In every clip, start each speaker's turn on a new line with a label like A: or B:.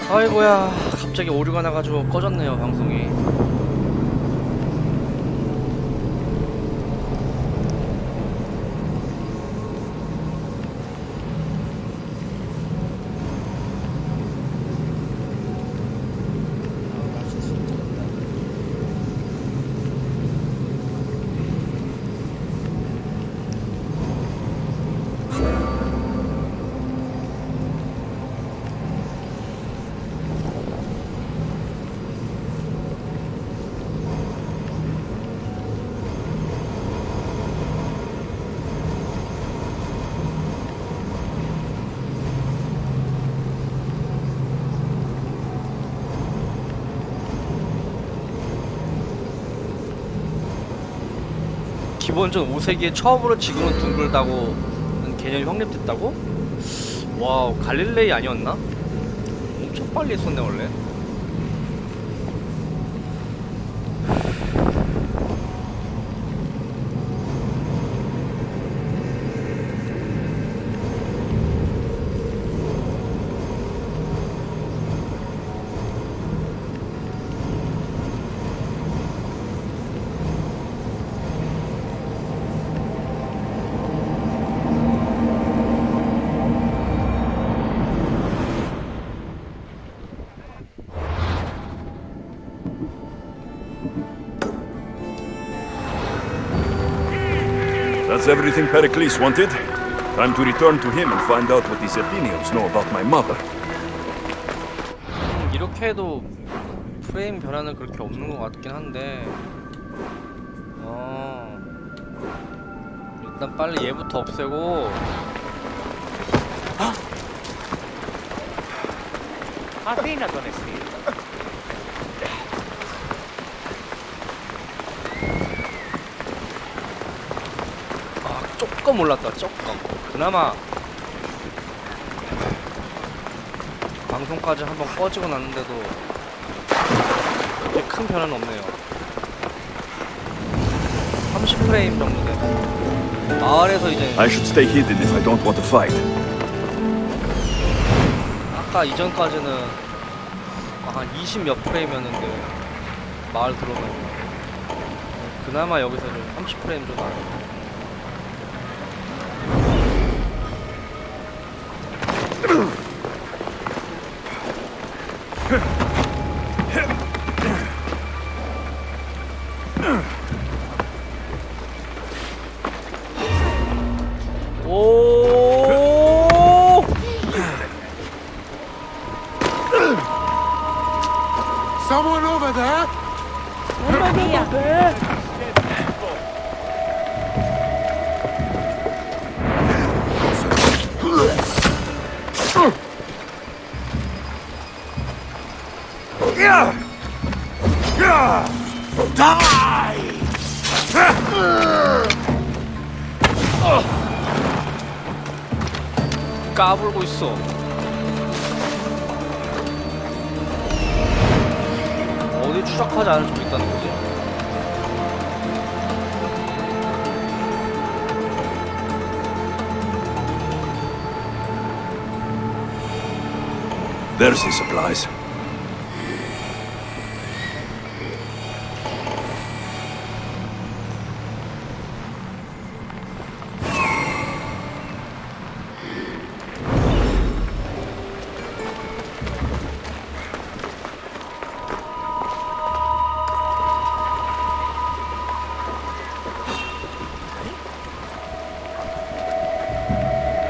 A: 아이고야, 갑자기 오류가 나가지고 꺼졌네요, 방송이. 기본적으로 5세기에 처음으로 지구는 둥글다고 개념이 확립됐다고? 와우, 갈릴레이 아니었나? 엄청 빨리 했었네 원래.
B: That's everything Pericles wanted. Time to return to him and find out what these Athenians know about my mother.
A: 이렇게 해도 프레임 변화는 그렇게 없는 것 같긴 한데 일단 빨리 얘부터 없애고.
C: Athena con Steve.
A: 조금 올랐다, 조금. 그나마 방송까지 한번 꺼지고 났는데도 그렇게 큰 변화는 없네요. 30프레임 정도 돼. 마을에서 이제
B: I should stay hidden if I don't want to fight.
A: 아까 이전까지는 한 20 몇 프레임이었는데 마을 들어오면 그나마 여기서 좀 30프레임 좀 나아요. 오!
D: Someone over there?
A: 까불고 있어. 어디 추적하지 않을 수 있다는 거지?
B: There's the supplies.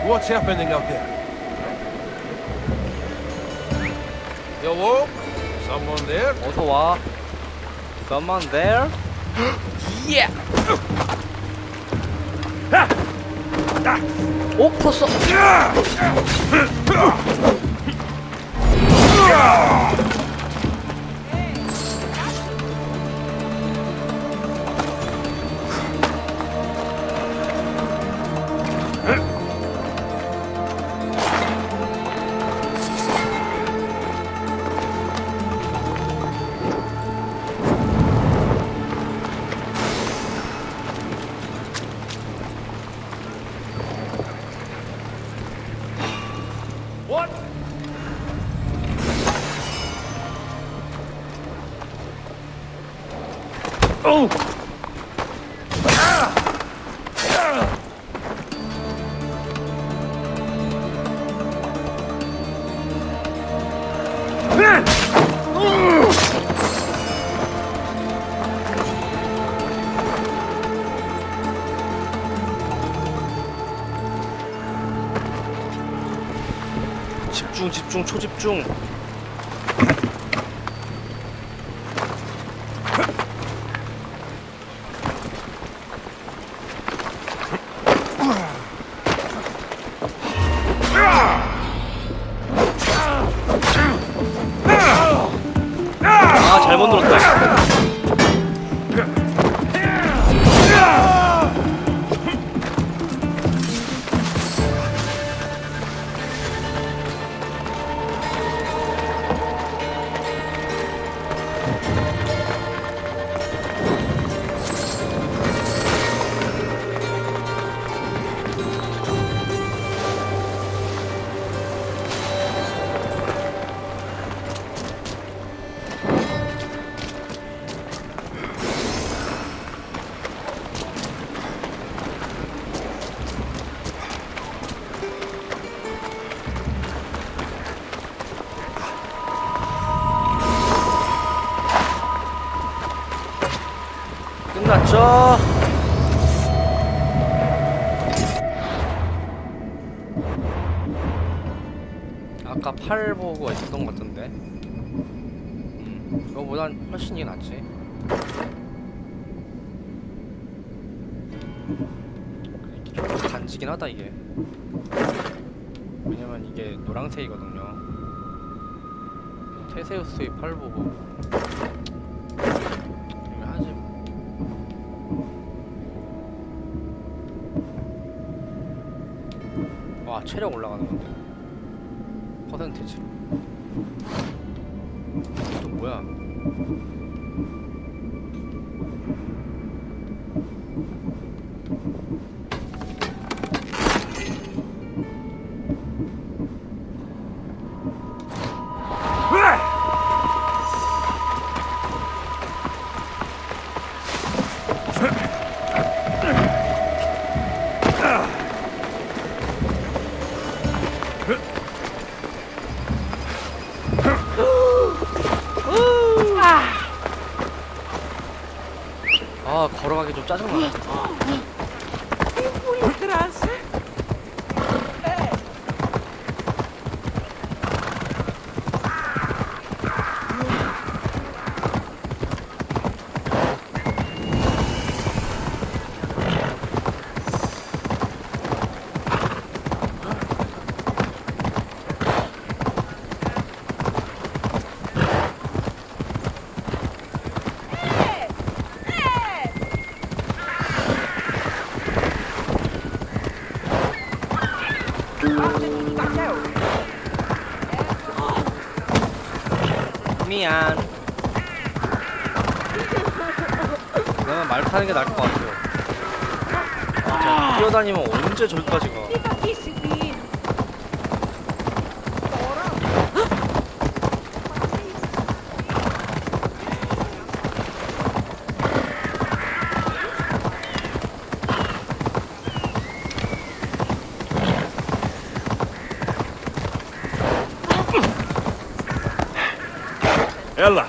D: What's happening out there? Hello? Someone there?
A: 어서 와. Someone there? Yeah. 오, 풀었어. 집중, 초집중. 아, 잘못 눌렀다. 끝났죠? 아까 팔 보고 있었던 것 같던데. 저거보단 훨씬 이게 낫지. 이게 좀 간지긴 하다 이게. 왜냐면 이게 노랑색이거든요. 테세우스의 팔 보고 이거 하지. 와, 체력 올라가는 건데. 퍼센티지. 또 뭐야? 아, 걸어가기 좀 짜증나. 미안. 그러면 말 타는 게 나을 것 같아요. 아, 제가 뛰어다니면 언제 저기까지 가.
B: Ella!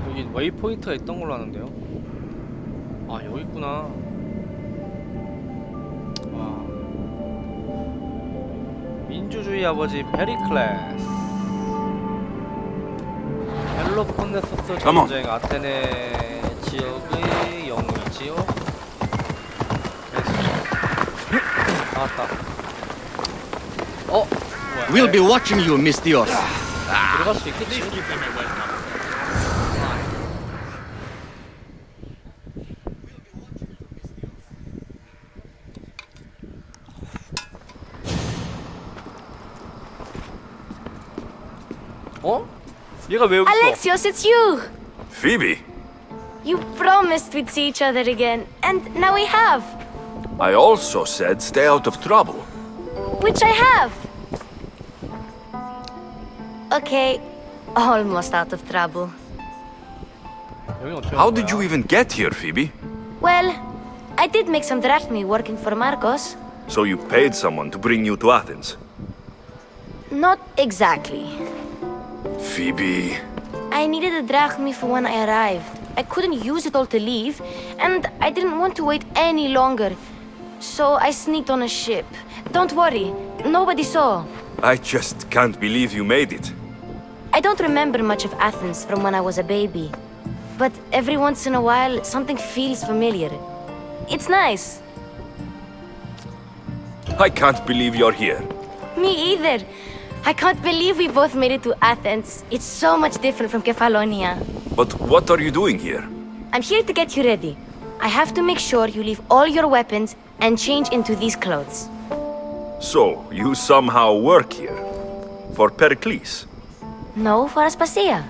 A: 여기 웨이포인트가 있던 걸로 아는데요. 아, 여기 있구나. 와. 민주주의 아버지 페리클레스. 펠로폰네소스 전쟁 아테네 지역의 영웅이지요. 나왔다. 뭐야?
E: We'll be watching you, Miss Dios.
A: 들어갈 수 있겠지? 어? 얘가 왜 여기 있어?
F: Alexios, it's you!
B: Phoebe!
F: You promised we'd see each other again, and now we have.
B: I also said stay out of trouble.
E: Which I have. Okay, almost out of trouble.
A: 여기 어떻게
B: How
A: 가는
B: did you
A: 거야?
B: even get here, Phoebe?
E: Well, I did make some drachmi working for Marcos.
B: So you paid someone to bring you to Athens?
E: Not exactly.
B: Phoebe...
E: I needed a drachmi for when I arrived. I couldn't use it all to leave, and I didn't want to wait any longer. So I sneaked on a ship. Don't worry, nobody saw.
B: I just can't believe you made it.
E: I don't remember much of Athens from when I was a baby. But every once in a while, something feels familiar. It's nice.
B: I can't believe you're here.
E: Me either. I can't believe we both made it to Athens. It's so much different from Kefalonia.
B: But what are you doing here?
E: I'm here to get you ready. I have to make sure you leave all your weapons and change into these clothes.
B: So, you somehow work here? For Pericles?
E: No, for Aspasia.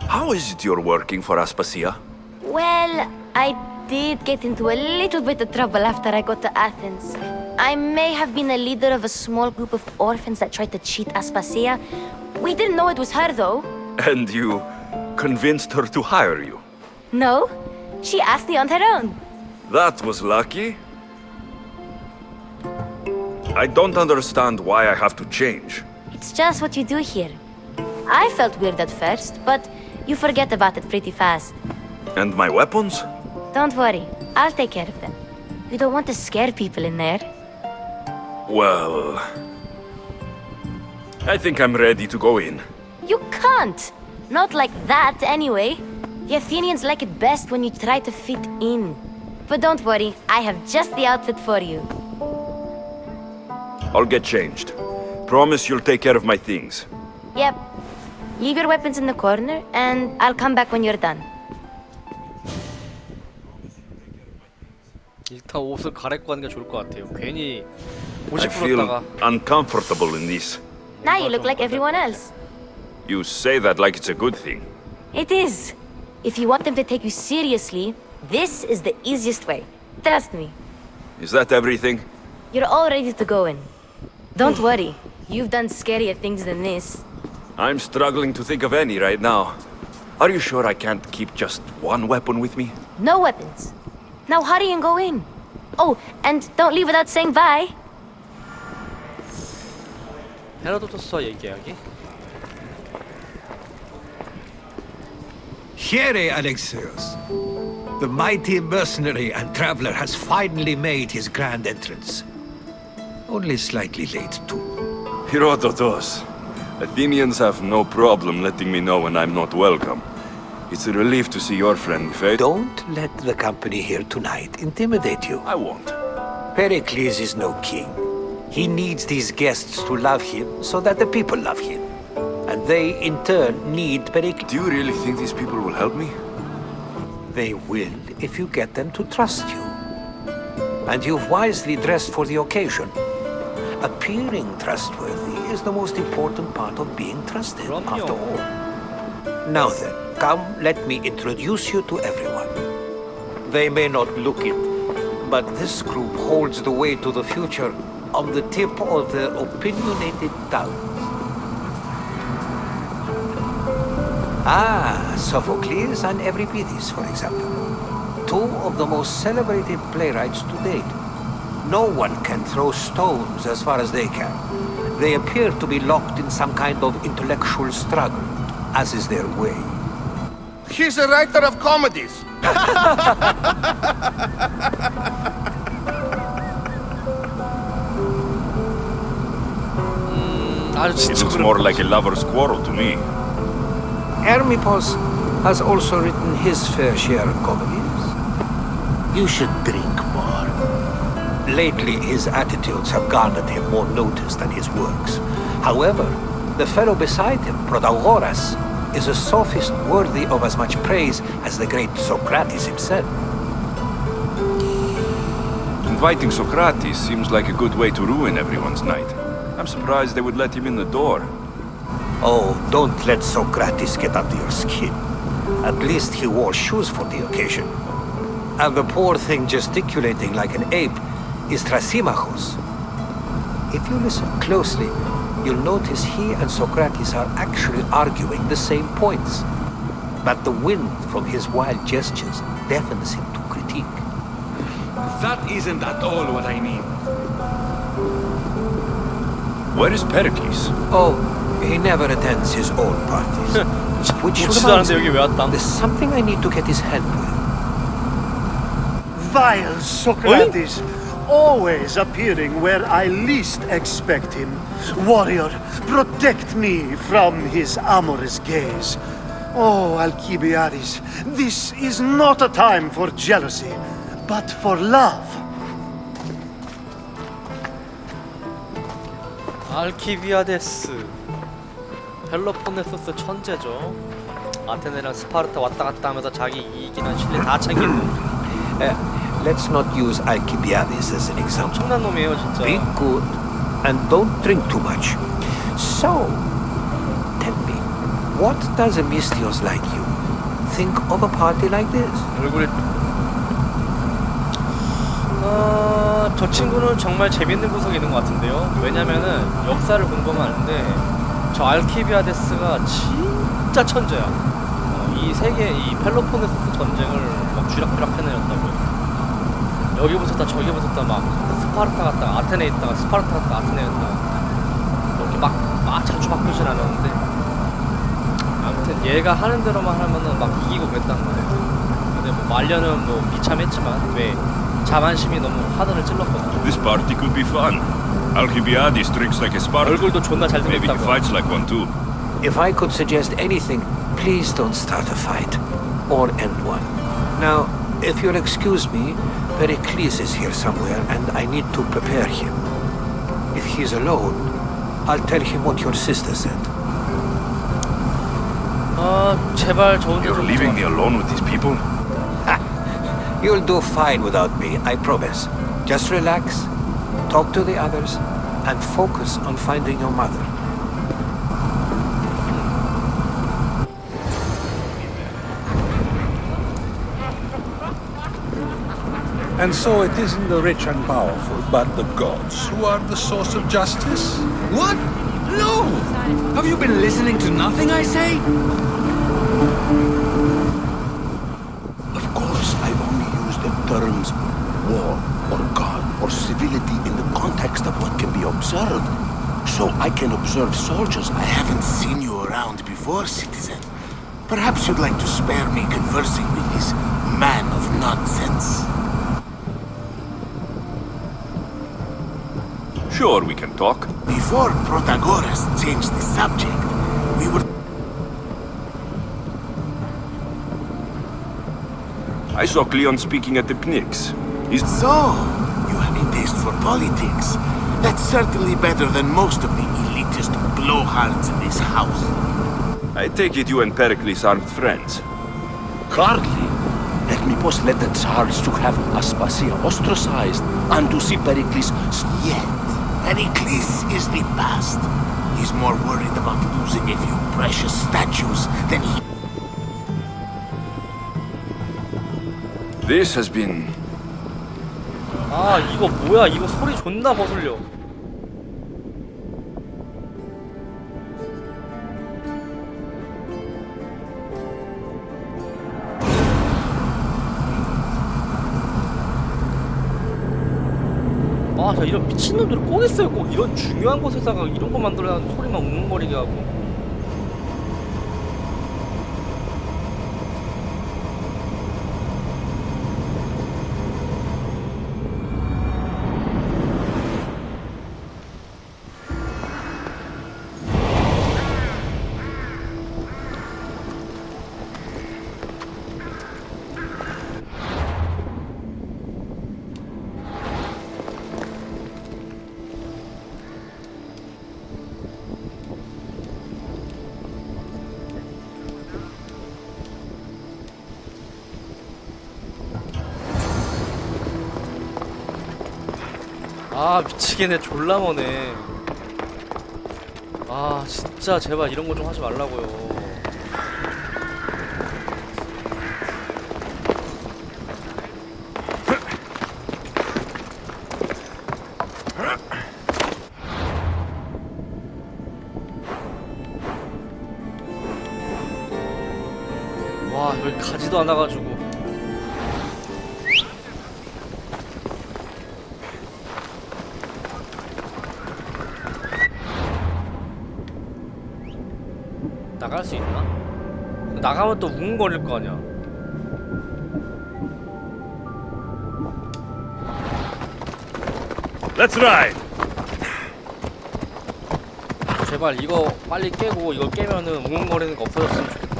B: How is it you're working for Aspasia?
E: Well, I did get into a little bit of trouble after I got to Athens. I may have been a leader of a small group of orphans that tried to cheat Aspasia. We didn't know it was her, though.
B: And you convinced her to hire you?
E: No, she asked me on her own.
B: That was lucky. I don't understand why I have to change.
E: It's just what you do here. I felt weird at first, but you forget about it pretty fast.
B: And my weapons?
E: Don't worry, I'll take care of them. You don't want to scare people in there.
B: Well... I think I'm ready to go in.
E: You can't! Not like that, anyway. The Athenians like it best when you try to fit in. But don't worry, I have just the outfit for you.
B: I'll get changed. Promise you'll take care of my things.
E: Yep. Leave your weapons in the corner, and I'll come back when you're done.
A: 일단 옷을 갈아입고 가는 게 좋을 것 같아요. 괜히
B: I
A: 고집
B: feel
A: 부렸다가
B: uncomfortable in this.
E: Now you look like everyone else.
B: You say that like it's a good thing.
E: It is. If you want them to take you seriously, this is the easiest way. Trust me.
B: Is that everything?
E: You're all ready to go in. Don't worry. You've done scarier things than this.
B: I'm struggling to think of any right now. Are you sure I can't keep just one weapon with me?
E: No weapons. Now hurry and go in. Oh, and don't leave without saying bye.
A: 헤로도토스와 얘기하기?
F: Here, Alexios. The mighty mercenary and traveler has finally made his grand entrance. Only slightly late, too.
B: Herodotus. Athenians have no problem letting me know when I'm not welcome. It's a relief to see your friendly face.
F: Don't let the company here tonight intimidate you.
B: I won't.
F: Pericles is no king. He needs these guests to love him so that the people love him. And they, in turn, need Pericles.
B: Do you really think these people will help me?
F: They will if you get them to trust you. And you've wisely dressed for the occasion. Appearing trustworthy is the most important part of being trusted, after all. Now then, come, let me introduce you to everyone. They may not look it, but this group holds the way to the future on the tip of their opinionated tongues. Ah, Sophocles and Euripides, for example. Two of the most celebrated playwrights to date. No one can throw stones as far as they can. They appear to be locked in some kind of intellectual struggle, as is their way.
D: He's a writer of comedies.
A: 아주
B: It
A: 진짜
B: looks more like a lover's quarrel to me.
F: Hermippos has also written his fair share of comedies. You should drink more. Lately, his attitudes have garnered him more notice than his works. However, the fellow beside him, Protagoras, is a sophist worthy of as much praise as the great Socrates himself.
B: Inviting Socrates seems like a good way to ruin everyone's night. I'm surprised they would let him in the door.
F: Oh, don't let Socrates get under your skin. At least he wore shoes for the occasion. And the poor thing gesticulating like an ape is Thrasymachos. If you listen closely, you'll notice he and Socrates are actually arguing the same points. But the wind from his wild gestures deafens him to critique.
G: That isn't at all what I mean.
B: Where is Pericles?
F: Oh, he never attends his own parties. Which
A: 묻지도
F: reminds
A: 않은데
F: me,
A: 여기 왜 왔담?
F: there's something I need to get his help with.
H: Vile Socrates, always appearing where I least expect him. Warrior, protect me from his amorous gaze. Oh, Alcibiades, this is not a time for jealousy, but for love.
A: 알키비아데스 펠로폰네소스 천재죠. 아테네랑 스파르타 왔다 갔다 하면서 자기 이익이나 신뢰 다 챙기고
F: Let's not use Alcibiades as an example.
A: 엄청난 놈이에요 진짜.
F: Be good and don't drink too much. So, tell me, what does a Mystios like you think of a party like this?
A: 얼굴이 저 친구는 정말 재밌는 구석이 있는 것 같은데요. 왜냐면은 역사를 공부하는데 저 알키비아데스가 진짜 천재야. 이 세계 이 펠로폰네소스 전쟁을 막 쥐락펴락 해내렸다고요. 여기 붙었다 저기 붙었다 막 스파르타 갔다가 아테네 있다가 스파르타 갔다가 아테네 있다가 이렇게 막 자주 바꾸진 않았는데 아무튼 얘가 하는 대로만 하면은 막 이기고 그랬단 말이에요. 근데 뭐 말년은 뭐 비참했지만 왜 자만심이 너무 하늘을 찔렀거든요.
B: This party could be fun. Alcibiades drinks like a Spartan.
A: 얼굴도 존나
B: Maybe he
A: 잘생겼다고.
B: fights like one too.
F: If I could suggest anything, please don't start a fight or end one. Now, if you'll excuse me, Pericles is here somewhere and I need to prepare him. If he's alone, I'll tell him what your sister said.
A: 제발 저 혼자
B: You're
A: 좀
B: leaving me alone with these people?
F: You'll do fine without me, I promise. Just relax, talk to the others, and focus on finding your mother.
I: And so it isn't the rich and powerful, but the gods who are the source of justice?
G: What? No! Have you been listening to nothing I say?
D: Of course, I only use the terms war or god or civility in the context of what can be observed. So I can observe soldiers. I haven't seen you around before, citizen. Perhaps you'd like to spare me conversing with this man of nonsense.
B: Sure, we can talk.
D: Before Protagoras changed the subject, we were...
B: I saw Cleon speaking at the Pnyx. He's...
D: So, you have a taste for politics. That's certainly better than most of the elitist blowhards in this house.
B: I take it you and Pericles aren't friends.
J: Hardly. Let me post let the Tsars to have Aspasia ostracized and to see Pericles
D: Yet, Pericles is the past. He's more worried about losing a few precious statues than he...
B: This has been...
A: 이거 뭐야? 이거 소리 존나 거슬려. 저 이런 미친놈들이 꼭 있어요. 꼭 이런 중요한 곳에다가 이런 거 만들어야 소리만 웅웅거리게 하고. 미치겠네. 졸라 머네. 진짜 제발 이런 거 좀 하지 말라고요. 아 여기 가지도 않아가지고. 나갈 수 있나? 나가면 또 웅거릴 거 아니야.
B: Let's ride.
A: 제발 이거 빨리 깨고 이거 깨면은 웅웅거리는 거 없어졌으면 좋겠다.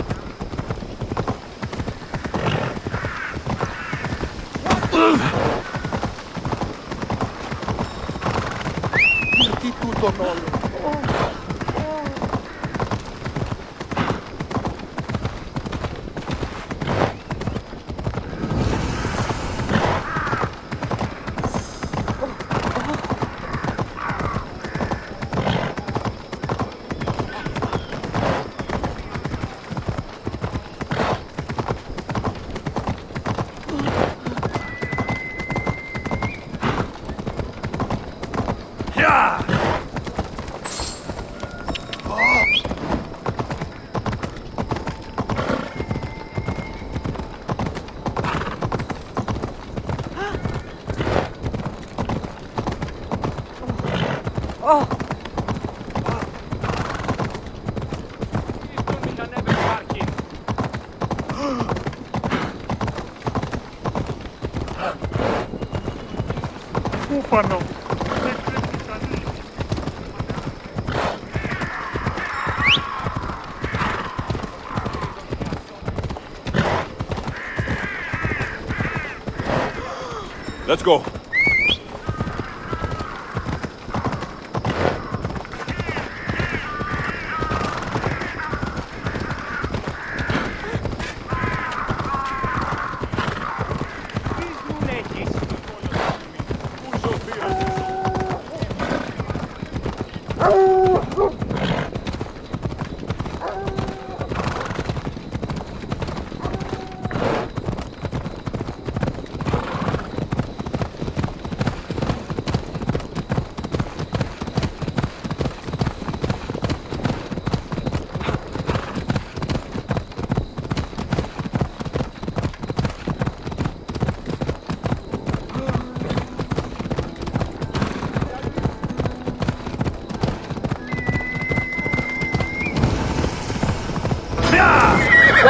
B: Let's go.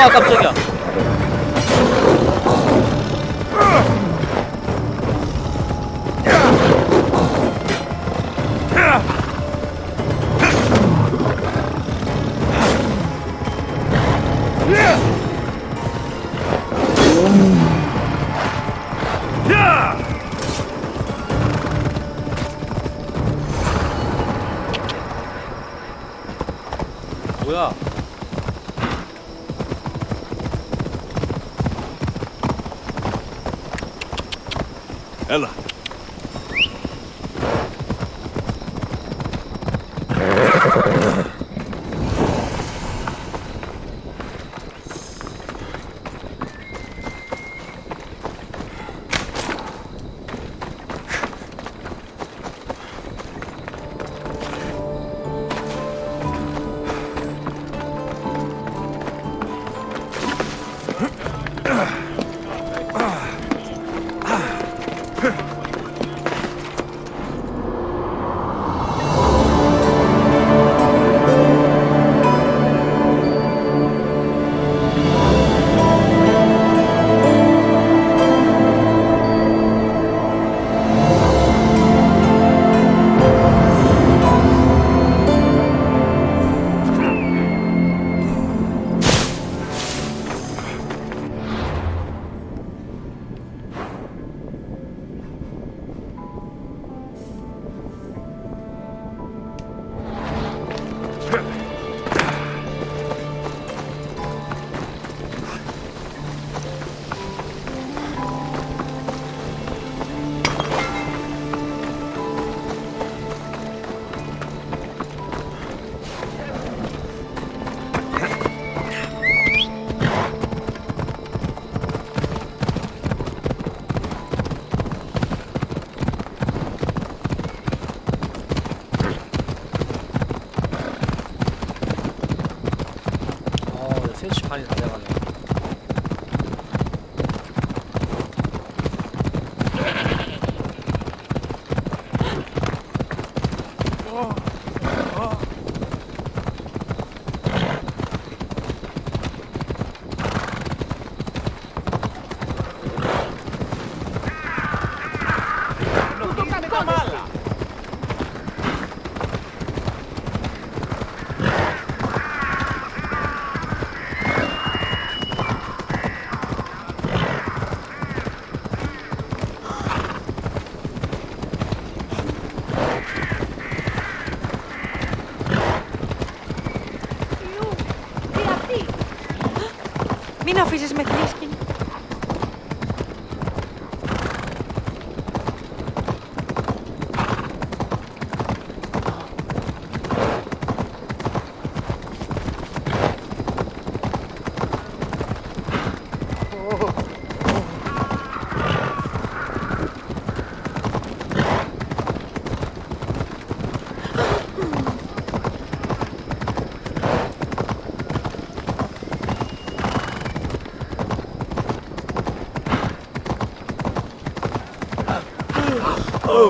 A: 와 깜짝이야. 뭐야?
B: Ella. 반이 다 돼가네.
K: με αφήσεις με θλίσκη.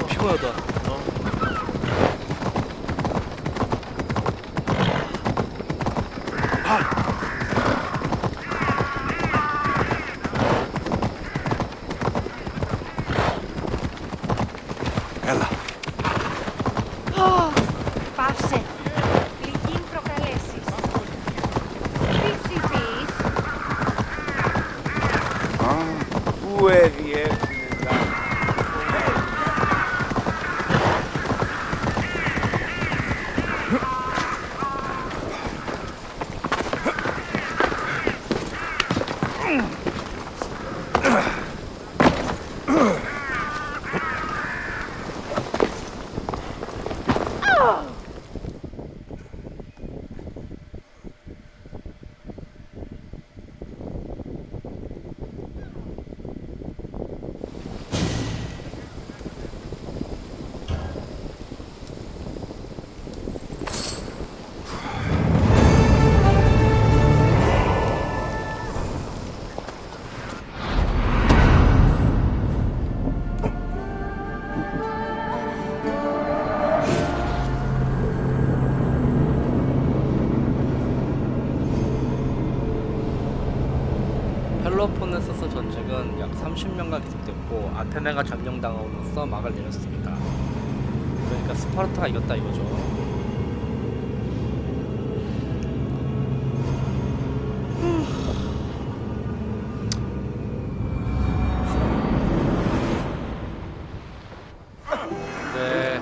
A: 피곤하다.
I: Έλα.
K: Πάυσε. Γλυκύν προκαλέσεις. Τι ψηφείς?
C: Πού έδιε.
A: 펠로폰네소스 전쟁은 약 30년간 계속됐고 아테네가 점령당함으로써 막을 내렸습니다. 그러니까 스파르타가 이겼다 이거죠. 네.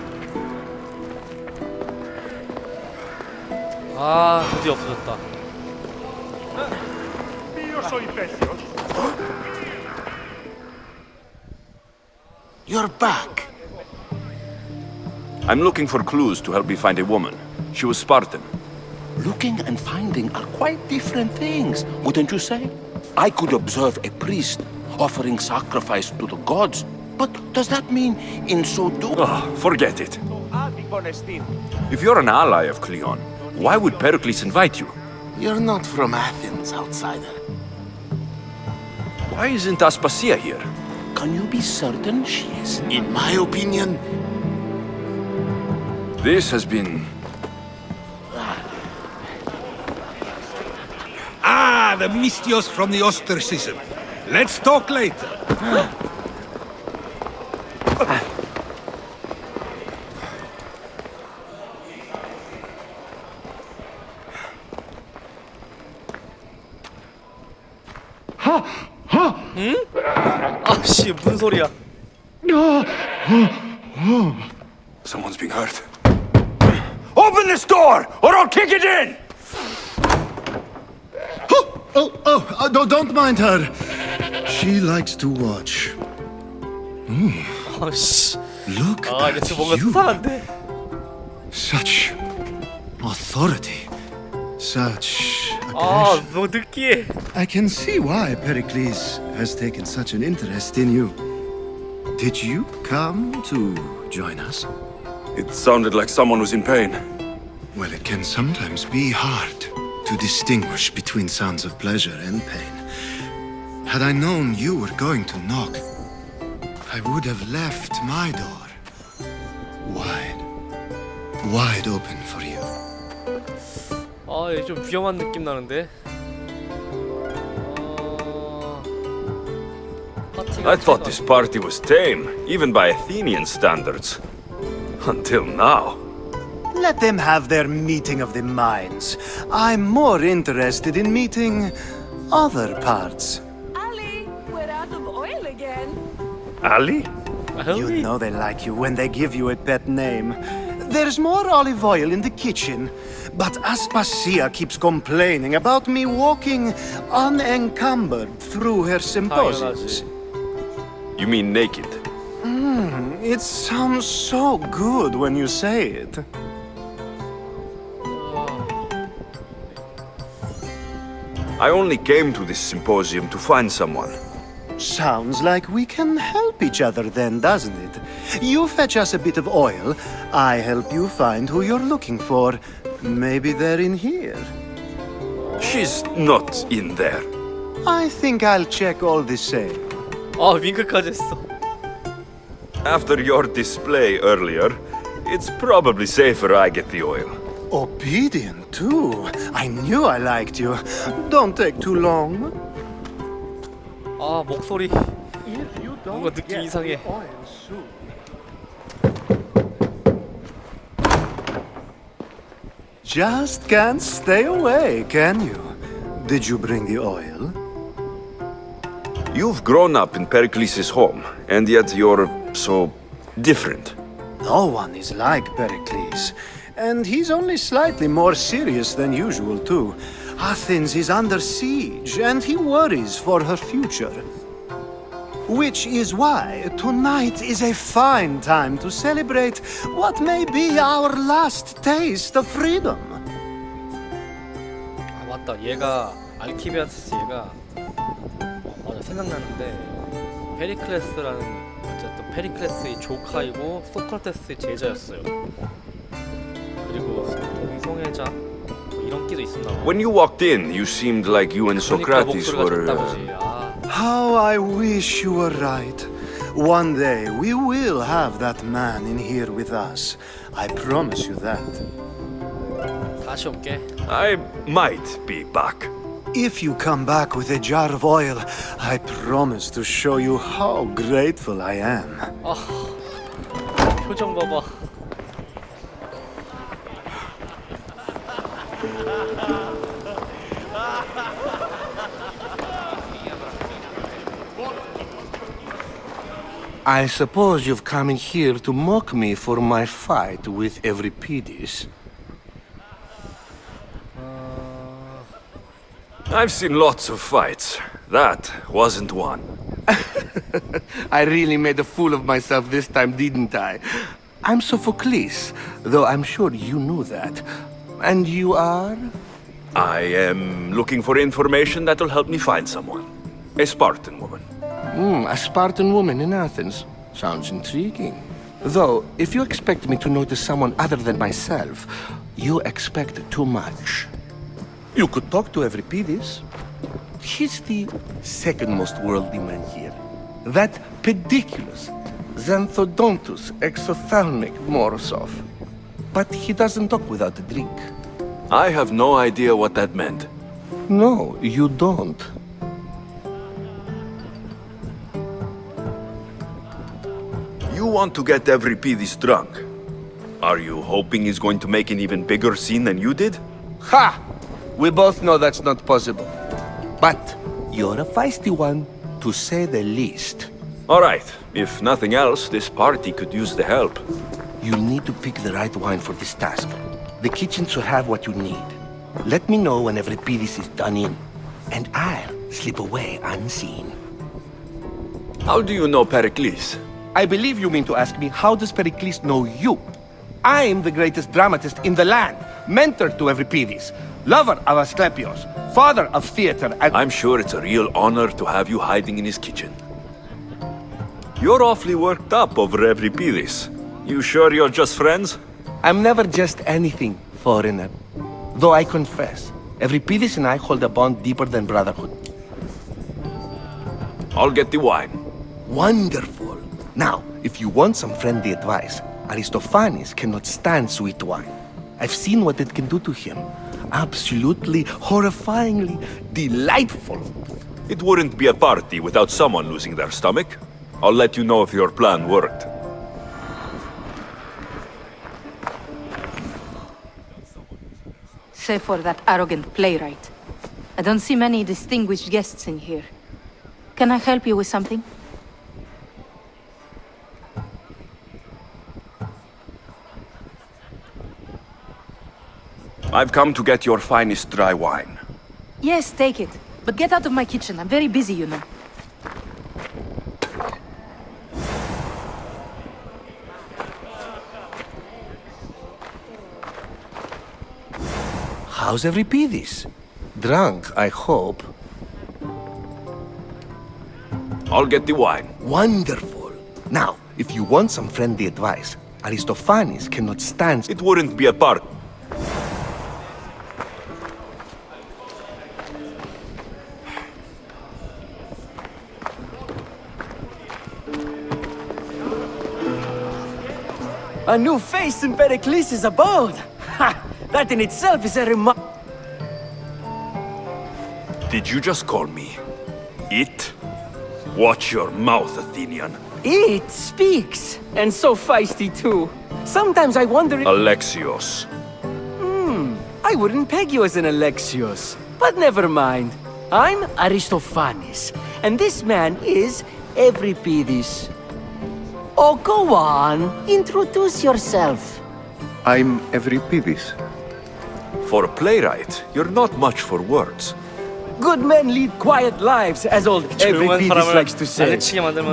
A: 아, 드디어 없어졌다.
D: You're back.
B: I'm looking for clues to help me find a woman. She was Spartan.
D: Looking and finding are quite different things, wouldn't you say? I could observe a priest offering sacrifice to the gods, but does that mean in so doing?
B: Oh, forget it. If you're an ally of Cleon, why would Pericles invite you?
D: You're not from Athens, outsider.
B: Why isn't Aspasia here?
D: Can you be certain she is? In my opinion,
B: This has been...
I: Ah, the Mystios from the ostracism. Let's talk later.
A: 응? 아씨, 무슨 소리야?
B: Someone's being hurt. Open this door, or I'll kick it in!
H: Don't mind her. She likes to watch.
A: 아씨.
H: Look
A: 아, 이게
H: at
A: 뭔가
H: you.
A: 수상한데?
H: Such authority. Such
A: 아,
H: aggression.
A: 너무 느끼해.
H: I can see why Pericles has taken such an interest in you. Did you come to join us?
B: It sounded like someone was in pain.
H: Well, it can sometimes be hard to distinguish between sounds of pleasure and pain. Had I known you were going to knock, I would have left my door wide open for you.
A: 아, 이게 좀 위험한 느낌 나는데.
B: I thought this party was tame, even by Athenian standards. Until now.
H: Let them have their meeting of the minds. I'm more interested in meeting other parts.
K: Ali, we're out of oil again.
B: Ali?
H: You know they like you when they give you a pet name. There's more olive oil in the kitchen, but Aspasia keeps complaining about me walking unencumbered through her symposiums.
B: You mean naked?
H: It sounds so good when you say it.
B: I only came to this symposium to find someone.
H: Sounds like we can help each other then, doesn't it? You fetch us a bit of oil, I help you find who you're looking for. Maybe they're in here.
B: She's not in there.
H: I think I'll check all the same.
A: 아 윙크까지 했어.
B: After your display earlier, it's probably safer I get the oil.
H: Obedient too. I knew I liked you. Don't take too long.
A: 아 목소리 뭔가 느낌 이상해.
H: Just can't stay away, can you? Did you bring the oil?
B: You've grown up in Pericles' home, and yet you're so different.
H: No one is like Pericles. And he's only slightly more serious than usual, too. Athens is under siege, and he worries for her future. Which is why tonight is a fine time to celebrate what may be our last taste of freedom.
A: 아 맞다. 얘가 알키비아스 얘가 맞아 생각나는데 페리클레스라는 어쨌든 페리클레스의 조카이고 소크라테스의 제자였어요. 그리고 동성애자 뭐 이런 끼도 있었나 봐.
B: When you walked in, you seemed like you and Socrates were.
H: How I wish you were right. One day we will have that man in here with us. I promise you that.
A: 다시 올게.
B: I might be back.
H: If you come back with a jar of oil, I promise to show you how grateful I am.
A: 아 표정 봐봐.
D: I suppose you've come in here to mock me for my fight with Euripides.
B: I've seen lots of fights. That wasn't one.
D: I really made a fool of myself this time, didn't I? I'm Sophocles, though I'm sure you knew that. And you are?
B: I am looking for information that'll help me find someone. A Spartan woman.
D: A Spartan woman in Athens. Sounds intriguing. Though, if you expect me to notice someone other than myself, you expect too much. You could talk to Euripides. He's the second most worldly man here. That pediculous, xanthodontus, exophthalmic Morosov. But he doesn't talk without a drink.
B: I have no idea what that meant.
D: No, you don't.
B: You want to get Euripides drunk. Are you hoping he's going to make an even bigger scene than you did?
D: Ha! We both know that's not possible. But you're a feisty one, to say the least.
B: All right. If nothing else, this party could use the help.
D: You'll need to pick the right wine for this task. The kitchen should have what you need. Let me know when Euripides is done in, and I'll slip away unseen.
B: How do you know Pericles?
D: I believe you mean to ask me, how does Pericles know you? I'm the greatest dramatist in the land, mentor to Euripides, lover of Asclepios, father of theater, and...
B: I'm sure it's a real honor to have you hiding in his kitchen. You're awfully worked up over Euripides. You sure you're just friends?
D: I'm never just anything, foreigner. Though I confess, Euripides and I hold a bond deeper than brotherhood.
B: I'll get the wine.
D: Wonderful. Now, if you want some friendly advice, Aristophanes cannot stand sweet wine. I've seen what it can do to him. Absolutely, horrifyingly delightful.
B: It wouldn't be a party without someone losing their stomach. I'll let you know if your plan worked.
L: Save for that arrogant playwright. I don't see many distinguished guests in here. Can I help you with something?
B: I've come to get your finest dry wine.
L: Yes, take it. But get out of my kitchen. I'm very busy, you know.
J: How's Euripides? Drunk, I hope.
B: I'll get the wine.
J: Wonderful. Now, if you want some friendly advice, Aristophanes cannot stand...
B: It wouldn't be a part.
M: A new face in Pericles' abode! Ha! That in itself is a
B: Did you just call me it? Watch your mouth, Athenian.
M: It speaks, and so feisty too. Sometimes I wonder if...
B: Alexios.
M: I wouldn't peg you as an Alexios. But never mind. I'm Aristophanes, and this man is Euripides. Oh, go on. Introduce yourself.
D: I'm Euripides.
B: For a playwright, you're not much for words.
M: Good men lead quiet lives, as old Euripides likes to say.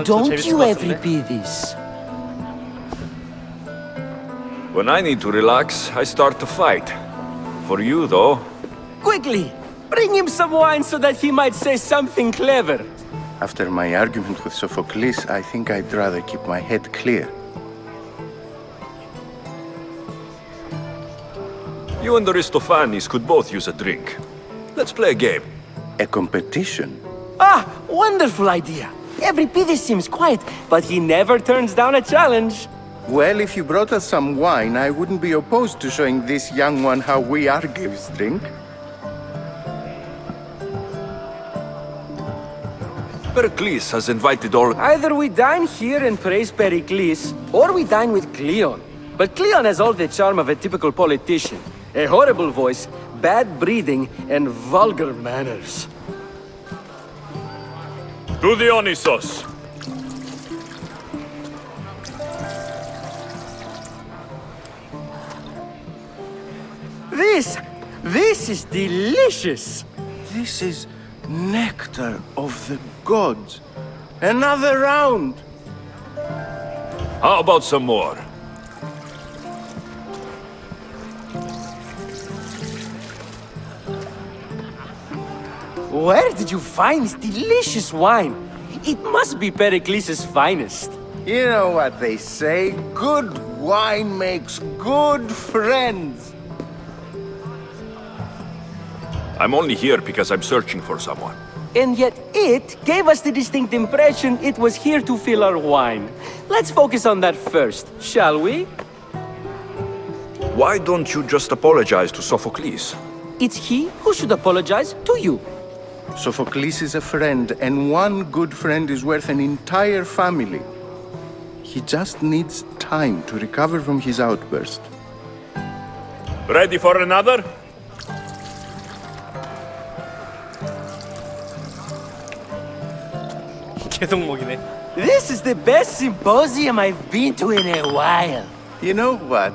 M: Don't you, Euripides?
B: When I need to relax, I start to fight. For you, though...
M: Quickly! Bring him some wine so that he might say something clever.
D: After my argument with Sophocles, I think I'd rather keep my head clear.
B: You and Aristophanes could both use a drink. Let's play a game.
D: A competition?
M: Ah, wonderful idea. Euripides seems quiet, but he never turns down a challenge.
D: Well, if you brought us some wine, I wouldn't be opposed to showing this young one how we Argives drink.
B: Pericles has invited all...
M: Either we dine here and praise Pericles, or we dine with Cleon. But Cleon has all the charm of a typical politician. A horrible voice, bad breeding, and vulgar manners.
B: To Dionysos!
M: This is delicious!
D: This is nectar of the gods. Another round!
B: How about some more?
M: Where did you find this delicious wine? It must be Pericles' finest.
D: You know what they say, good wine makes good friends.
B: I'm only here because I'm searching for someone.
M: And yet it gave us the distinct impression it was here to fill our wine. Let's focus on that first, shall we?
B: Why don't you just apologize to Sophocles?
M: It's he who should apologize to you.
D: Sophocles is a friend, and one good friend is worth an entire family. He just needs time to recover from his outburst.
B: Ready for another?
A: 계속 먹이네.
M: This is the best symposium I've been to in a while.
D: You know what?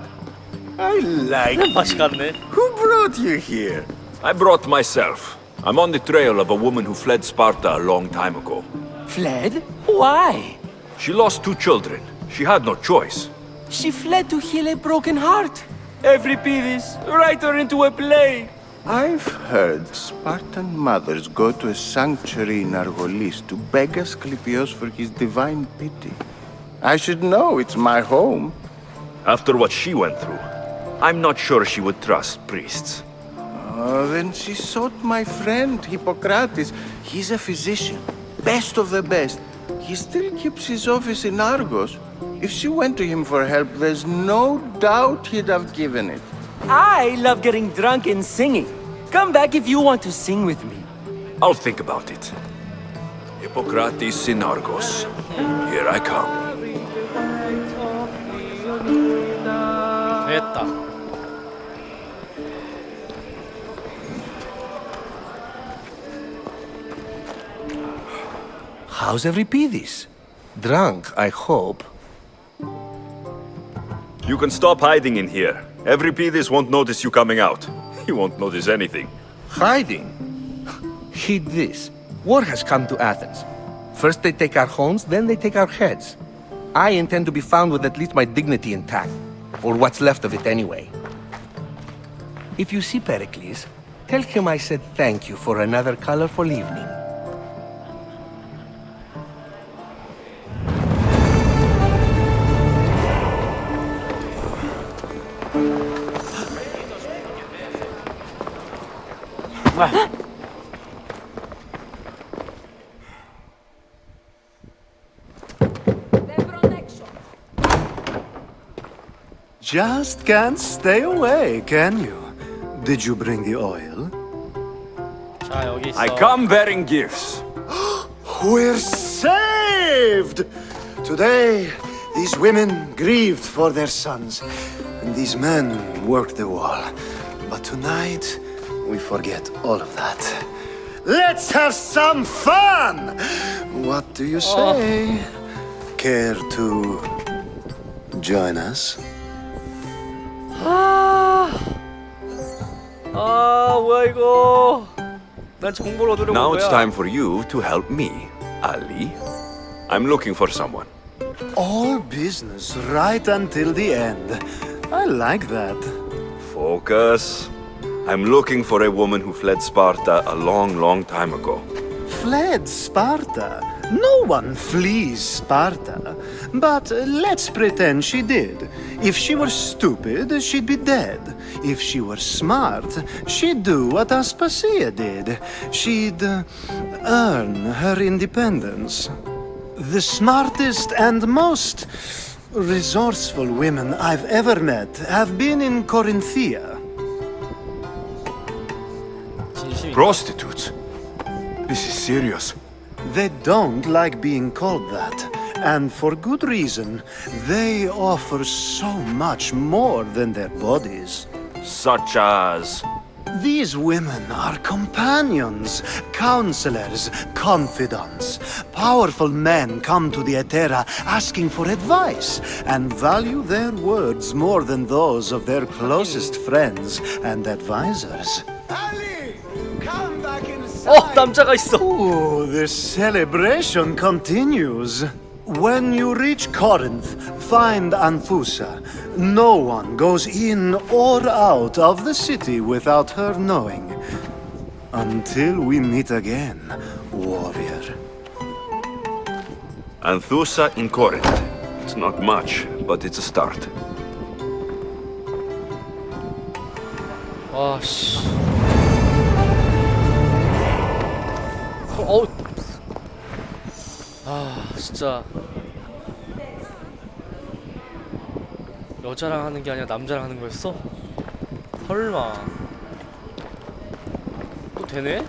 D: I like
A: 맛이 갔네.
D: Who brought you here?
B: I brought myself. I'm on the trail of a woman who fled Sparta a long time ago.
M: Fled? Why?
B: She lost 2 children. She had no choice.
M: She fled to heal a broken heart. Euripides, write her into a play.
D: I've heard Spartan mothers go to a sanctuary in Argolis to beg Asclepios for his divine pity. I should know, it's my home.
B: After what she went through, I'm not sure she would trust priests.
D: Oh, then she sought my friend, Hippocrates. He's a physician, best of the best. He still keeps his office in Argos. If she went to him for help, there's no doubt he'd have given it.
M: I love getting drunk and singing. Come back if you want to sing with me.
B: I'll think about it. Hippocrates in Argos. Here I come.
A: 됐다.
J: How's Euripides? Drunk, I hope.
B: You can stop hiding in here. Euripides won't notice you coming out. You won't notice anything.
N: Hiding? Heed this. War has come to Athens. First they take our homes, then they take our heads. I intend to be found with at least my dignity intact. Or what's left of it anyway. If you see Pericles, tell him I said thank you for another colorful evening.
H: Just can't stay away, can you? Did you bring the oil?
A: 자, 여기 있어.
B: I come bearing gifts.
H: We're saved! Today, these women grieved for their sons, and these men worked the wall. But tonight, we forget all of that. Let's have some fun! What do you say? Care to join us?
A: 뭐야 이거? 난 정보를 얻으려고
B: Now
A: 온
B: it's
A: 거야.
B: time for you to help me, Ali. I'm looking for someone.
H: All business right until the end. I like that.
B: Focus. I'm looking for a woman who fled Sparta a long, long time ago.
H: Fled Sparta? No one flees Sparta. But let's pretend she did. If she were stupid, she'd be dead. If she were smart, she'd do what Aspasia did. She'd earn her independence. The smartest and most resourceful women I've ever met have been in Corinthia.
B: Prostitutes? This is serious.
H: They don't like being called that. And for good reason. They offer so much more than their bodies.
B: Such as...
H: These women are companions, counselors, confidants. Powerful men come to the Etera asking for advice and value their words more than those of their closest friends and advisors.
A: 남자가 있어.
H: Oh, the celebration continues. When you reach Corinth, find Anthusa. No one goes in or out of the city without her knowing. Until we meet again, warrior.
B: Anthusa in Corinth. It's not much, but it's a start.
A: 와 씨. 진짜 여자랑 하는 게 아니라 남자랑 하는 거였어? 설마 또 되네?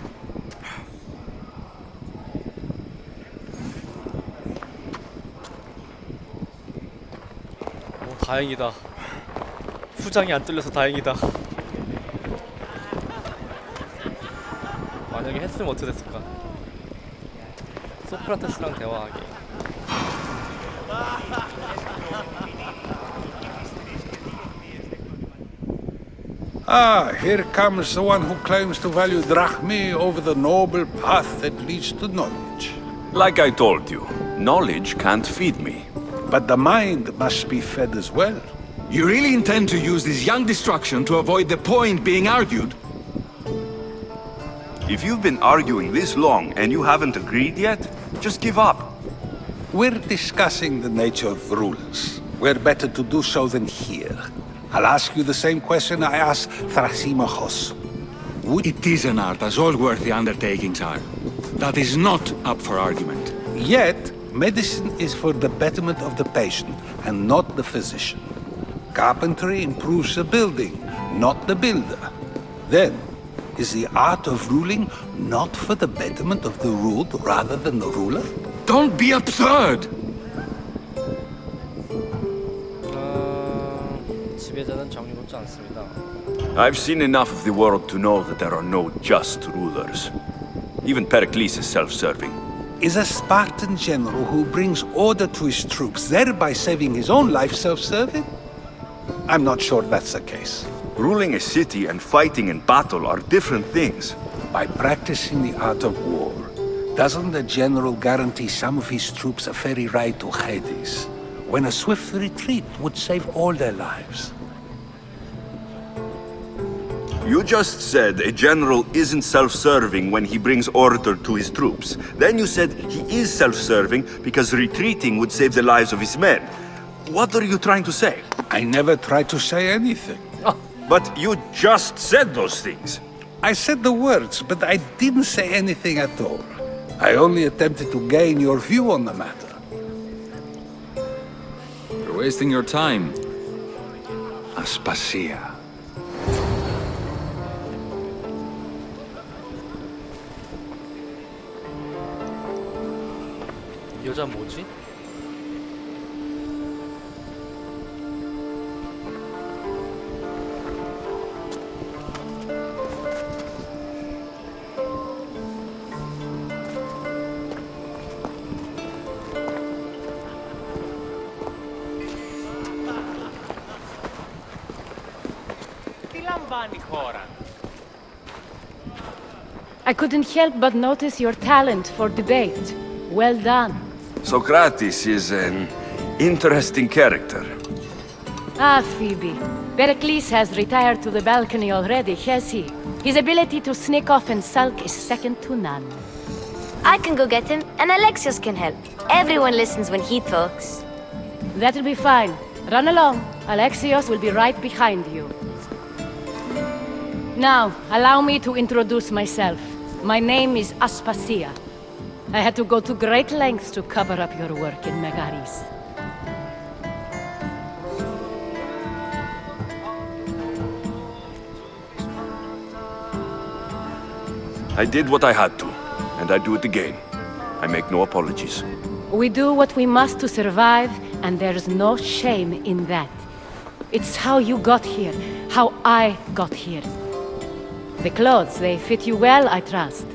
A: 다행이다. 후장이 안 뚫려서 다행이다. 만약에 했으면 어떻게 됐을까? 소크라테스랑 대화하기.
I: Ah, here comes the one who claims to value drachmae over the noble path that leads to knowledge.
B: Like I told you, knowledge can't feed me.
I: But the mind must be fed as well.
G: You really intend to use this young destruction to avoid the point being argued?
B: If you've been arguing this long and you haven't agreed yet, just give up.
I: We're discussing the nature of rules. Where better to do so than here? I'll ask you the same question I asked Thrasymachos.
G: It is an art, as all worthy undertakings are. That is not up for argument.
I: Yet, medicine is for the betterment of the patient and not the physician. Carpentry improves the building, not the builder. Then, is the art of ruling not for the betterment of the ruled rather than the ruler?
G: Don't be absurd!
A: 지배자는 정의롭지 않습니다.
B: I've seen enough of the world to know that there are no just rulers. Even Pericles is self-serving.
I: Is a Spartan general who brings order to his troops, thereby saving his own life, self-serving? I'm not sure that's the case.
B: Ruling a city and fighting in battle are different things.
I: By practicing the art of war, doesn't the general guarantee some of his troops a ferry ride to Hades, when a swift retreat would save all their lives?
B: You just said a general isn't self-serving when he brings order to his troops. Then you said he is self-serving because retreating would save the lives of his men. What are you trying to say?
I: I never tried to say anything.
B: But you just said those things.
I: I said the words, but I didn't say anything at all. I only attempted to gain your view on the matter.
O: You're wasting your time.
I: Aspasia.
A: 여자 뭐지?
K: I couldn't help but notice your talent for debate. Well done.
B: Socrates is an interesting character.
K: Ah, Phoebe. Pericles has retired to the balcony already, has he? His ability to sneak off and sulk is second to none.
E: I can go get him, and Alexios can help. Everyone listens when he talks.
K: That'll be fine. Run along. Alexios will be right behind you. Now, allow me to introduce myself. My name is Aspasia. I had to go to great lengths to cover up your work in Megaris.
B: I did what I had to, and I do it again. I make no apologies.
K: We do what we must to survive, and there's no shame in that. It's how you got here, how I got here. The clothes, they fit you well, I trust.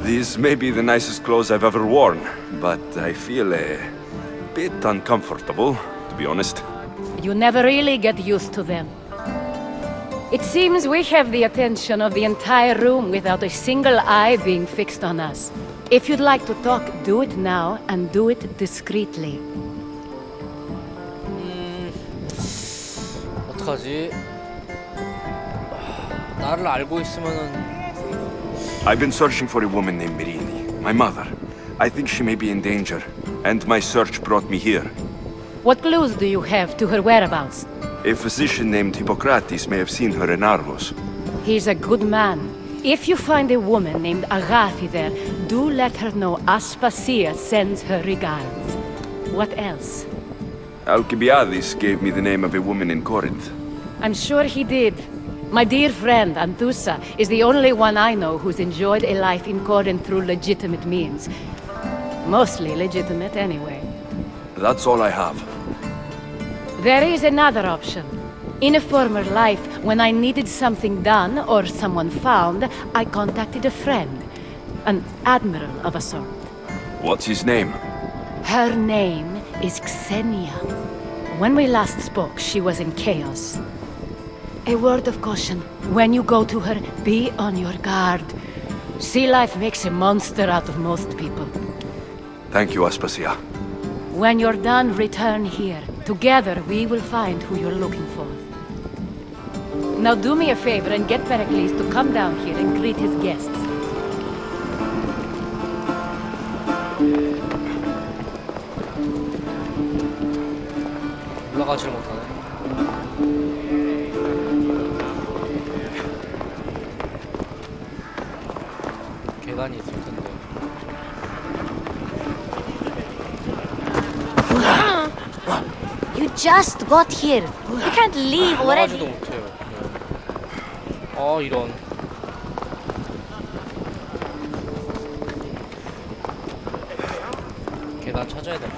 B: These may be the nicest clothes I've ever worn, but I feel a bit uncomfortable, to be honest.
K: You never really get used to them. It seems we have the attention of the entire room without a single eye being fixed on us. If you'd like to talk, do it now, and do it discreetly.
A: 어떡하지? 나를 알고 있으면은
B: I've been searching for a woman named Mirini, my mother. I think she may be in danger, and my search brought me here.
K: What clues do you have to her whereabouts?
B: A physician named Hippocrates may have seen her in Argos.
K: He's a good man. If you find a woman named Agathi there, do let her know Aspasia sends her regards. What else?
B: Alcibiades gave me the name of a woman in Corinth.
K: I'm sure he did. My dear friend, Anthusa, is the only one I know who's enjoyed a life in Corinth through legitimate means. Mostly legitimate, anyway.
B: That's all I have.
K: There is another option. In a former life, when I needed something done or someone found, I contacted a friend. An admiral of a sort.
B: What's his name?
K: Her name is Xenia. When we last spoke, she was in chaos. A word of caution. When you go to her, be on your guard. Sea life makes a monster out of most people.
B: Thank you, Aspasia.
K: When you're done, return here. Together, we will find who you're looking for. Now do me a favor and get Pericles to come down here and greet his guests.
A: 올라가지를 못하네. 계단이 있을 텐데.
E: You just got here. You can't leave
A: 올라가지도
E: already.
A: 못해요. 아 이런. 계단 찾아야 돼.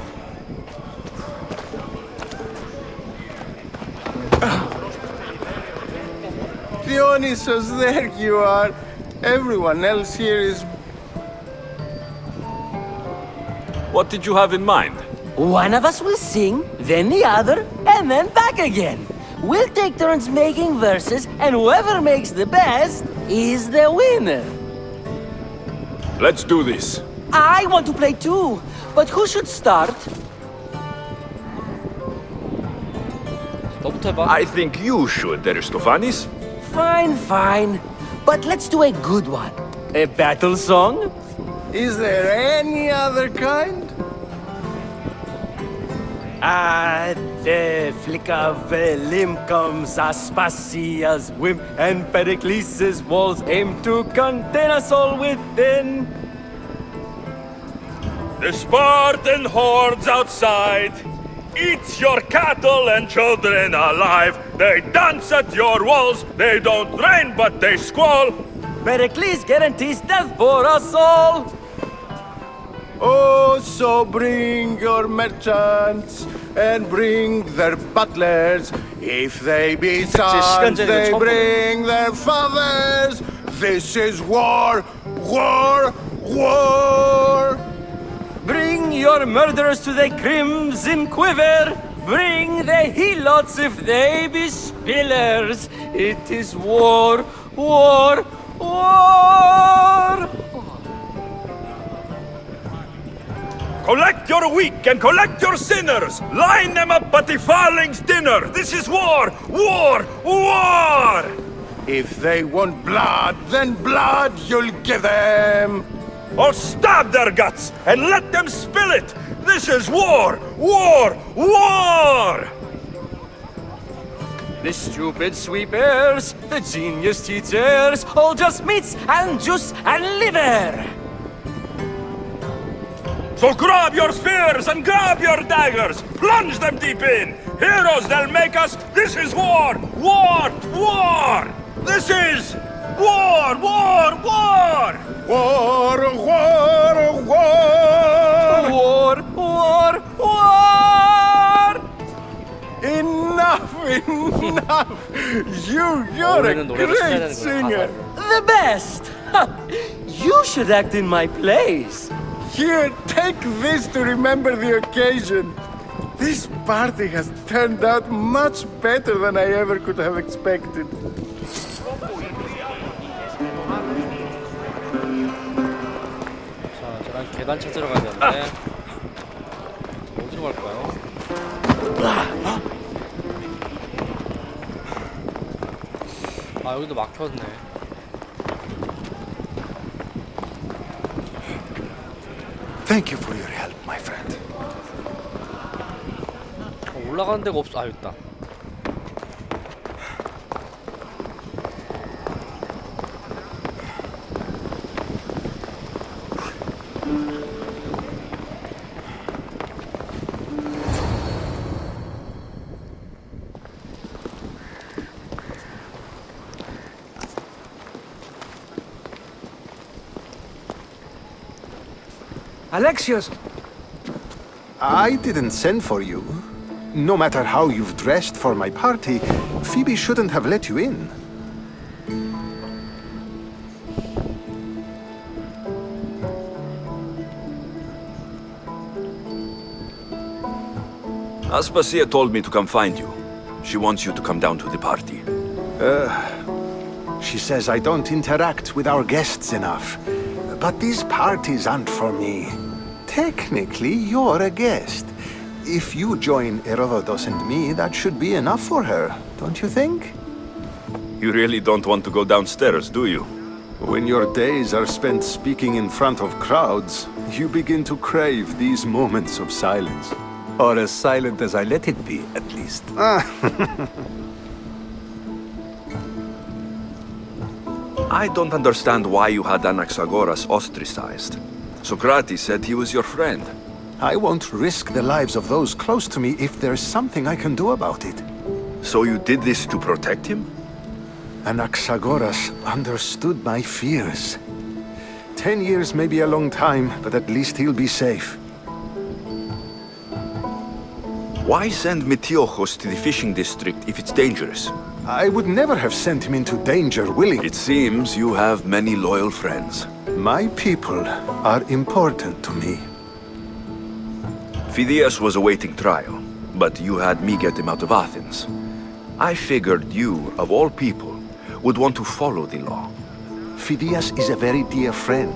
C: Dionysus, there you are. Everyone else here is...
B: What did you have in mind?
M: One of us will sing, then the other, and then back again. We'll take turns making verses, and whoever makes the best is the winner.
B: Let's do this.
M: I want to play too, but who should start?
A: 너부터 해봐.
B: I think you should, Aristophanes.
M: Fine, fine. But let's do a good one. A battle song?
C: Is there any other kind?
M: At the flick of a limb comes Aspasia's whim, and Pericles' walls aim to contain us all within.
P: The Spartan hordes outside eat your cattle and children alive. They dance at your walls. They don't rain, but they squall.
M: Pericles guarantees death for us all.
C: Oh, so bring your merchants and bring their butlers. If they be sons, they bring their fathers. This is war, war, war.
M: Bring your murderers to the crimson quiver. Bring the helots if they be spillers. It is war, war, war.
P: Collect your weak and collect your sinners. Line them up at the Farling's dinner. This is war, war, war.
C: If they want blood, then blood you'll give them.
P: Or stab their guts and let them spill it. This is war, war, war.
M: The stupid sweepers, the genius teachers, all just meats and juice and liver.
P: So grab your spears and grab your daggers. Plunge them deep in. Heroes they'll make us. This is war, war, war. This is war, war, war.
C: War, war, war.
M: War, war, war.
C: Enough, enough. You're a great singer.
M: The best. You should act in my place.
C: Here, take this to remember the occasion. This party has turned out much better than I ever could have expected.
A: 자, 저랑 계단 찾으러 가야 되는데 어디로 갈까요? 아, 여기도 막혔네.
H: Thank you for your help, my friend.
A: 올라가는 데가 없어. 아, 여기 있다.
F: Alexios!
H: I didn't send for you. No matter how you've dressed for my party, Phoebe shouldn't have let you in.
B: Aspasia told me to come find you. She wants you to come down to the party.
H: She says I don't interact with our guests enough. But these parties aren't for me. Technically, you're a guest. If you join Herodotus and me, that should be enough for her, don't you think?
B: You really don't want to go downstairs, do you?
H: When your days are spent speaking in front of crowds, you begin to crave these moments of silence.
F: Or as silent as I let it be, at least.
B: I don't understand why you had Anaxagoras ostracized. Socrates said he was your friend.
H: I won't risk the lives of those close to me if there's something I can do about it.
B: So you did this to protect him?
H: Anaxagoras understood my fears. 10 years may be a long time, but at least he'll be safe.
B: Why send Metiochos to the fishing district if it's dangerous?
H: I would never have sent him into danger willingly.
B: It seems you have many loyal friends.
H: My people are important to me.
B: Phidias was awaiting trial, but you had me get him out of Athens. I figured you, of all people, would want to follow the law.
I: Phidias is a very dear friend.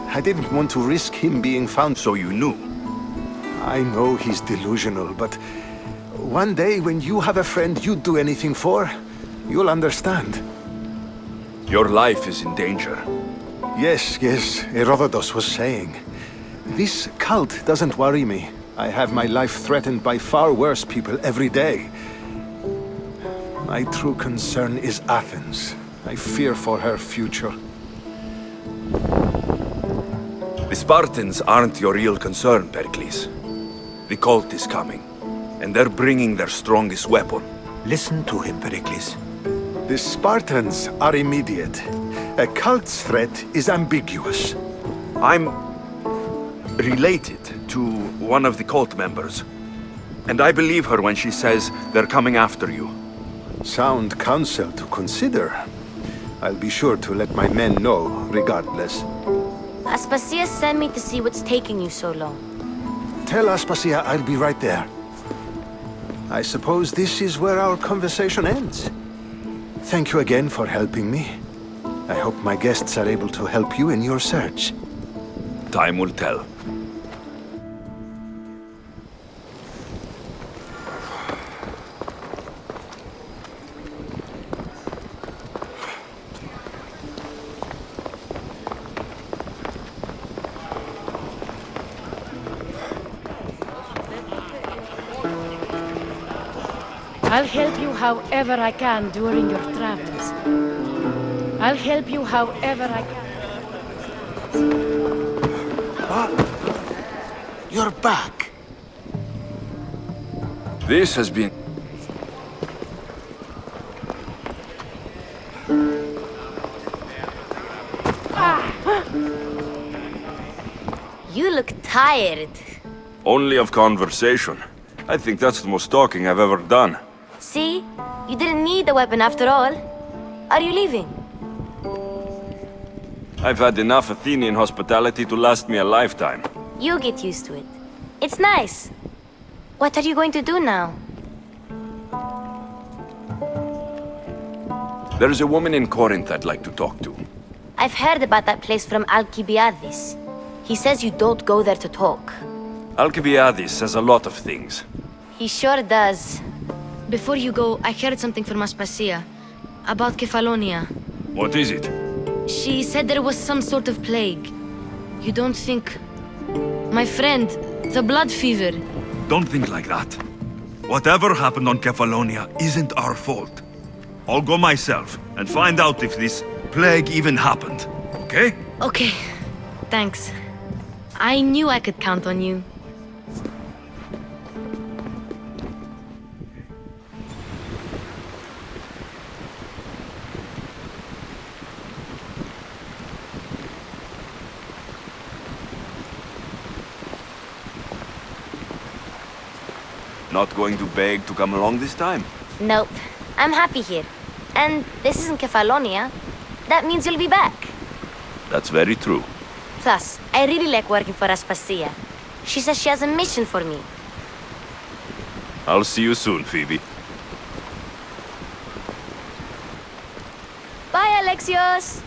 I: I didn't want to risk him being found.
B: So you knew?
I: I know he's delusional, but one day when you have a friend you'd do anything for, you'll understand.
B: Your life is in danger.
I: Yes, Herodotus was saying. This cult doesn't worry me. I have my life threatened by far worse people every day. My true concern is Athens. I fear for her future.
B: The Spartans aren't your real concern, Pericles. The cult is coming, and they're bringing their strongest weapon.
F: Listen to him, Pericles.
I: The Spartans are immediate. A cult's threat is ambiguous.
B: I'm related to one of the cult members, and I believe her when she says they're coming after you.
I: Sound counsel to consider. I'll be sure to let my men know, regardless.
E: Aspasia sent me to see what's taking you so long.
I: Tell Aspasia I'll be right there. I suppose this is where our conversation ends. Thank you again for helping me. I hope my guests are able to help you in your search.
B: Time will tell.
K: I'll help you however I can during your travels. I'll help you however I can.
I: You're back.
B: This has been...
E: You look tired.
B: Only of conversation. I think that's the most talking I've ever done.
E: See? You didn't need the weapon after all. Are you leaving?
B: I've had enough Athenian hospitality to last me a lifetime.
E: You get used to it. It's nice. What are you going to do now?
B: There's a woman in Corinth I'd like to talk to.
E: I've heard about that place from Alcibiades. He says you don't go there to talk.
B: Alcibiades says a lot of things.
E: He sure does. Before you go, I heard something from Aspasia. About Kefalonia.
B: What is it?
E: She said there was some sort of plague. You don't think... My friend, the blood fever.
B: Don't think like that. Whatever happened on Kefalonia isn't our fault. I'll go myself and find out if this plague even happened, okay?
E: Okay, thanks. I knew I could count on you.
B: Not going to beg to come along this time?
E: Nope. I'm happy here. And this isn't Kefalonia. That means you'll be back.
B: That's very true.
E: Plus, I really like working for Aspasia. She says she has a mission for me.
B: I'll see you soon, Phoebe.
E: Bye, Alexios!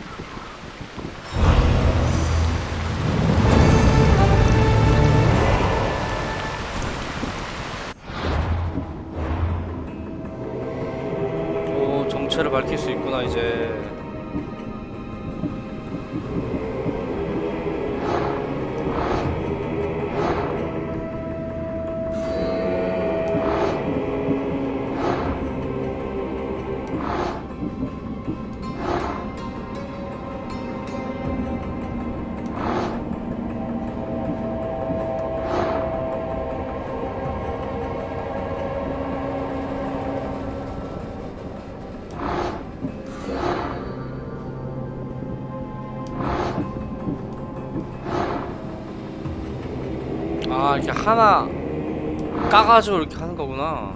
A: 오, 정체를 밝힐 수 있구나, 이제. 아, 이렇게 하나 까가지고 이렇게 하는 거구나.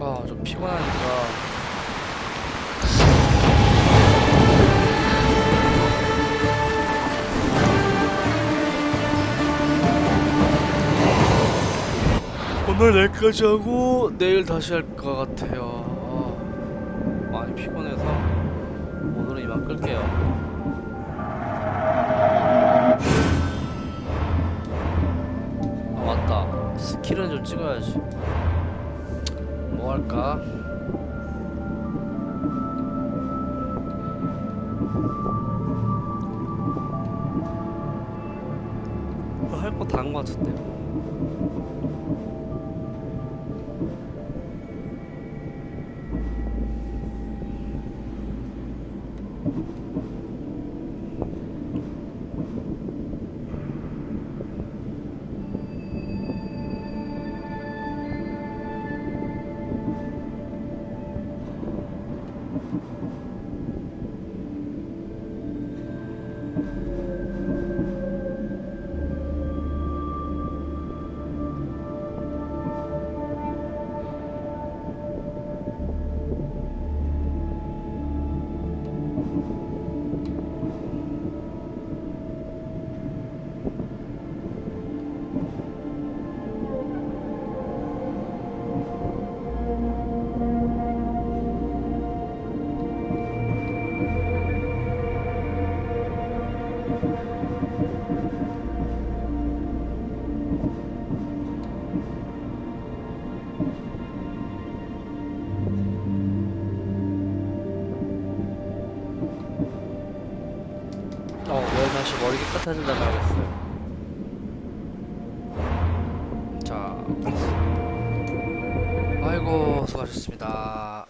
A: 아, 좀 피곤하니까 오늘 여기까지 하고 내일 다시 할 것 같아요. 많이 피곤해서 오늘은 이만 끌게요. 아, 맞다. 스킬은 좀 찍어야지. 뭐 할까? 할 거 다 한 거 같은데. 내일 다시 머리 깨끗해진다 말겠어요. 자, 아이고 수고하셨습니다.